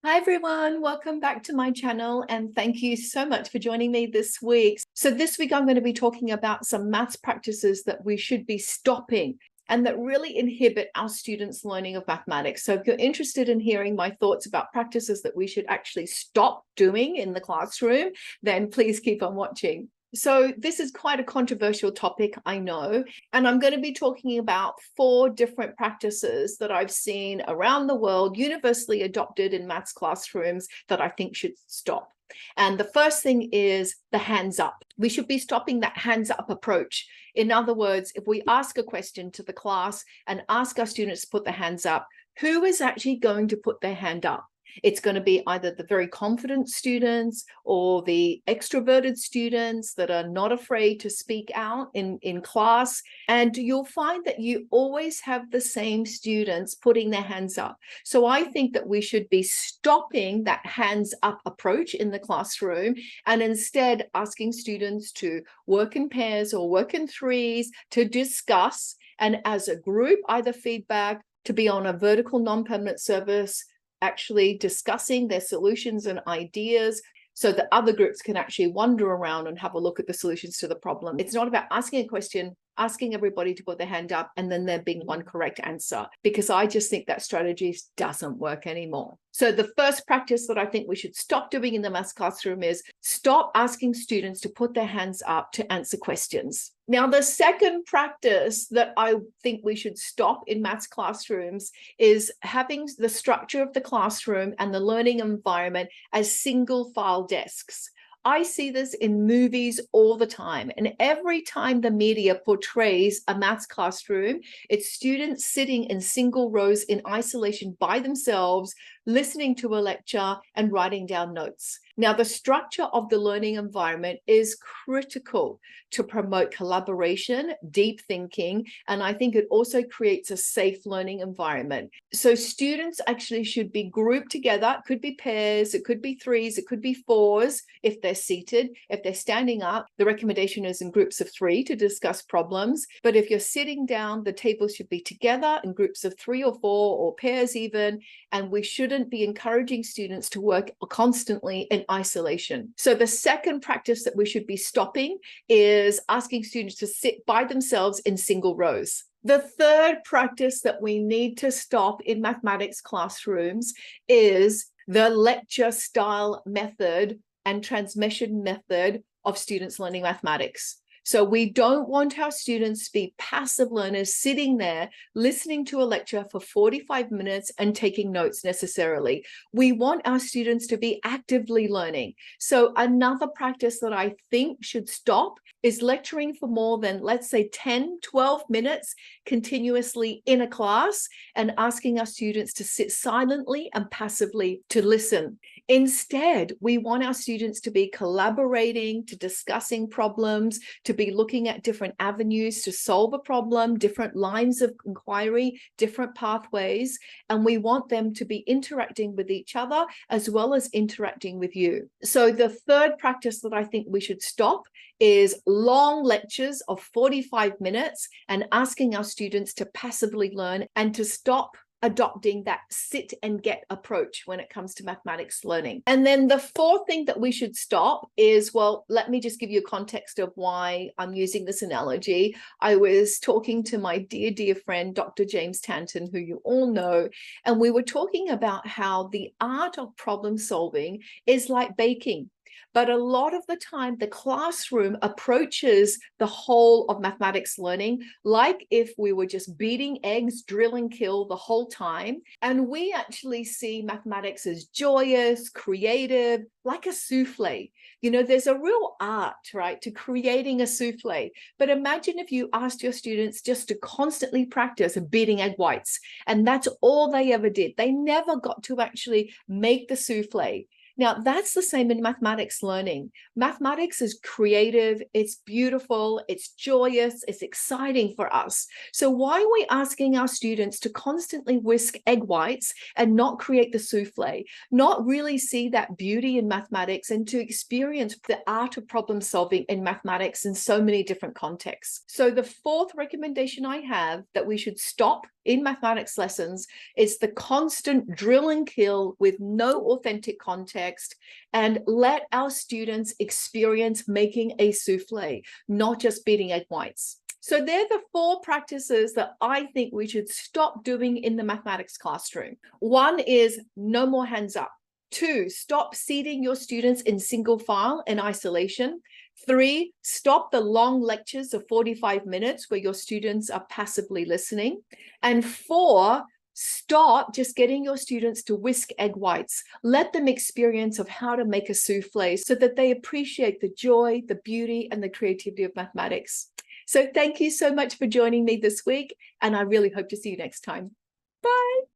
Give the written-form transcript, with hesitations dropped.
Hi everyone, welcome back to my channel and thank you so much for joining me this week. So this week I'm going to be talking about some maths practices that we should be stopping and that really inhibit our students' learning of mathematics. So if you're interested in hearing my thoughts about practices that we should actually stop doing in the classroom, then please keep on watching. So this is quite a controversial topic, I know, and I'm going to be talking about 4 different practices that I've seen around the world, universally adopted in maths classrooms that I think should stop. And the first thing is the hands up. We should be stopping that hands up approach. In other words, if we ask a question to the class and ask our students to put their hands up, who is actually going to put their hand up? It's going to be either the very confident students or the extroverted students that are not afraid to speak out in class. And you'll find that you always have the same students putting their hands up. So I think that we should be stopping that hands up approach in the classroom and instead asking students to work in pairs or work in threes to discuss, and as a group, either feedback, to be on a vertical non-permanent service, actually discussing their solutions and ideas so that other groups can actually wander around and have a look at the solutions to the problem. It's not about asking a question, asking everybody to put their hand up and then there being one correct answer, because I just think that strategy doesn't work anymore. So the first practice that I think we should stop doing in the maths classroom is stop asking students to put their hands up to answer questions. Now, the second practice that I think we should stop in maths classrooms is having the structure of the classroom and the learning environment as single file desks. I see this in movies all the time. And every time the media portrays a maths classroom, it's students sitting in single rows in isolation by themselves, listening to a lecture and writing down notes. Now, the structure of the learning environment is critical to promote collaboration, deep thinking, and I think it also creates a safe learning environment. So students actually should be grouped together. It could be pairs, it could be threes, it could be fours if they're seated. If they're standing up, the recommendation is in groups of 3 to discuss problems. But if you're sitting down, the table should be together in groups of 3 or 4 or pairs even, and we shouldn't be encouraging students to work constantly in isolation. So the second practice that we should be stopping is asking students to sit by themselves in single rows. The third practice that we need to stop in mathematics classrooms is the lecture style method and transmission method of students learning mathematics. So we don't want our students to be passive learners sitting there listening to a lecture for 45 minutes and taking notes necessarily. We want our students to be actively learning. So another practice that I think should stop is lecturing for more than, let's say, 10, 12 minutes continuously in a class and asking our students to sit silently and passively to listen. Instead, we want our students to be collaborating, to discussing problems, to be looking at different avenues to solve a problem, different lines of inquiry, different pathways, and we want them to be interacting with each other as well as interacting with you. So the third practice that I think we should stop is long lectures of 45 minutes and asking our students to passively learn and to stop adopting that sit and get approach when it comes to mathematics learning. And then the fourth thing that we should stop is, well, let me just give you a context of why I'm using this analogy. I was talking to my dear friend, Dr. James Tanton, who you all know, and we were talking about how the art of problem solving is like baking. But a lot of the time, the classroom approaches the whole of mathematics learning like if we were just beating eggs, drill and kill the whole time. And we actually see mathematics as joyous, creative, like a souffle. You know, there's a real art, right, to creating a souffle. But imagine if you asked your students just to constantly practice beating egg whites, and that's all they ever did. They never got to actually make the souffle. Now, that's the same in mathematics learning. Mathematics is creative, it's beautiful, it's joyous, it's exciting for us. So why are we asking our students to constantly whisk egg whites and not create the souffle, not really see that beauty in mathematics and to experience the art of problem solving in mathematics in so many different contexts? So the fourth recommendation I have that we should stop in mathematics lessons is the constant drill and kill with no authentic context, and let our students experience making a souffle, not just beating egg whites. So they're the 4 practices that I think we should stop doing in the mathematics classroom. 1 is no more hands up. 2, stop seating your students in single file and isolation. 3, stop the long lectures of 45 minutes where your students are passively listening. And 4, stop just getting your students to whisk egg whites. Let them experience of how to make a souffle so that they appreciate the joy, the beauty, and the creativity of mathematics. So thank you so much for joining me this week, and I really hope to see you next time. Bye.